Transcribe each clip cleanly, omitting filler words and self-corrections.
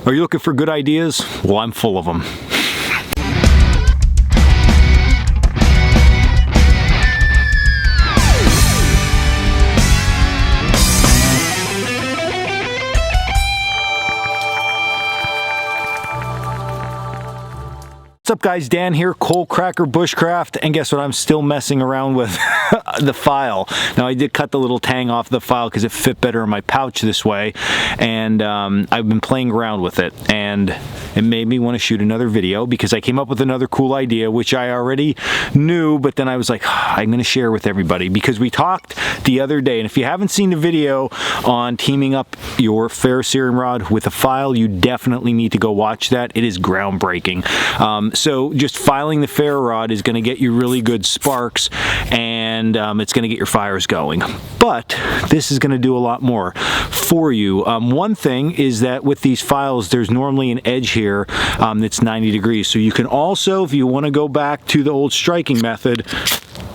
Are you looking for good ideas? Well, I'm full of them. What's up guys, Dan here, Coalcracker Bushcraft, and guess what, I'm still messing around with the file. Now I did cut the little tang off the file because it fit better in my pouch this way, and I've been playing around with it, and it made me want to shoot another video because I came up with another cool idea which I already knew, but then I was like, I'm going to share with everybody because we talked the other day, and if you haven't seen the video on teaming up your ferrocerium rod with a file, you definitely need to go watch that. It is groundbreaking. So just filing the ferro rod is going to get you really good sparks, and it's going to get your fires going. But this is going to do a lot more for you. One thing is that with these files, there's normally an edge here that's 90 degrees. So you can also, if you want to go back to the old striking method,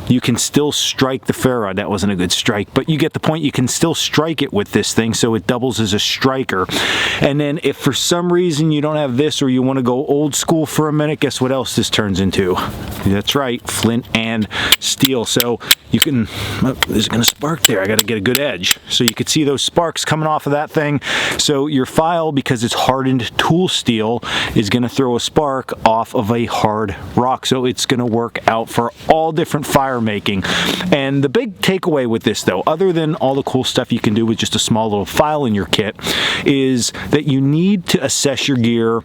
you can still strike the ferro rod. That wasn't a good strike, but you get the point. You can still strike it with this thing, so it doubles as a striker. And then if for some reason you don't have this, or you want to go old school for a minute, guess what else this turns into? That's right, flint and steel. So you can, oh, this is going to spark there. I got to get a good edge. So you could see those sparks coming off of that thing. So your file, because it's hardened tool steel, is going to throw a spark off of a hard rock. So it's going to work out for all different fire making. And the big takeaway with this though, other than all the cool stuff you can do with just a small little file in your kit, is that you need to assess your gear.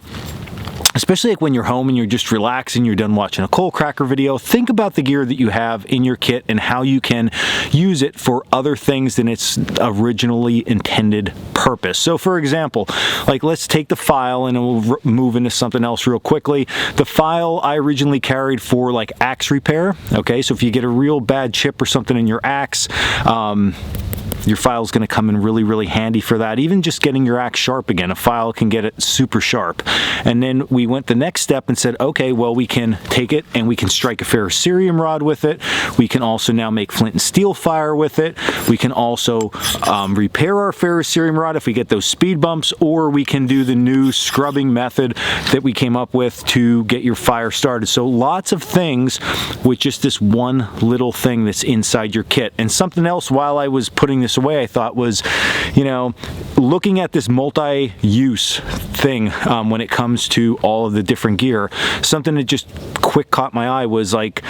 Especially like when you're home and you're just relaxing, you're done watching a Coalcracker video, think about the gear that you have in your kit and how you can use it for other things than its originally intended purpose. So for example, like let's take the file, and we'll move into something else real quickly. The file I originally carried for like axe repair. Okay, so if you get a real bad chip or something in your axe, your file is going to come in really, really handy for that. Even just getting your axe sharp again, a file can get it super sharp. And then we went the next step and said, okay, well, we can take it and we can strike a ferrocerium rod with it. We can also now make flint and steel fire with it. We can also repair our ferrocerium rod if we get those speed bumps, or we can do the new scrubbing method that we came up with to get your fire started. So lots of things with just this one little thing that's inside your kit. And something else while I was putting this away, I thought was, you know, looking at this multi-use thing when it comes to all of the different gear, something that just quick caught my eye was like,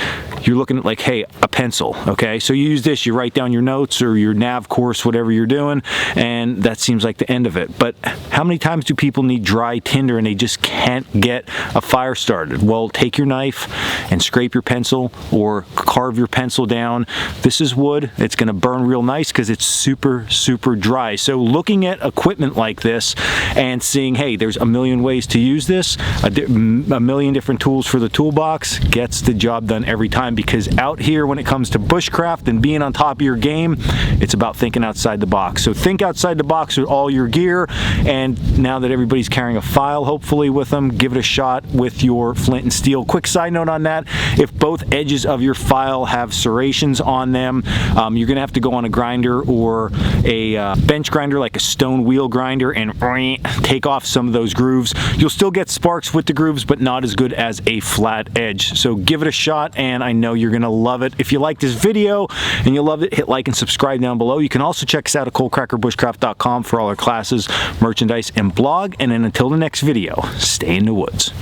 you're looking at like, hey, a pencil, okay? So you use this, you write down your notes or your nav course, whatever you're doing, and that seems like the end of it. But how many times do people need dry tinder and they just can't get a fire started? Well, take your knife and scrape your pencil or carve your pencil down. This is wood. It's going to burn real nice because it's super, super dry. So looking at equipment like this and seeing, hey, there's a million ways to use this, a million different tools for the toolbox, gets the job done every time. Because out here when it comes to bushcraft and being on top of your game, it's about thinking outside the box. So think outside the box with all your gear, and now that everybody's carrying a file hopefully with them, give it a shot with your flint and steel. Quick side note on that, if both edges of your file have serrations on them, you're gonna have to go on a grinder or a bench grinder like a stone wheel grinder and take off some of those grooves. You'll still get sparks with the grooves, but not as good as a flat edge. So give it a shot, and I know you're gonna love it. If you like this video and you love it, hit like and subscribe down below. You can also check us out at coalcrackerbushcraft.com for all our classes, merchandise, and blog. And then until the next video, stay in the woods.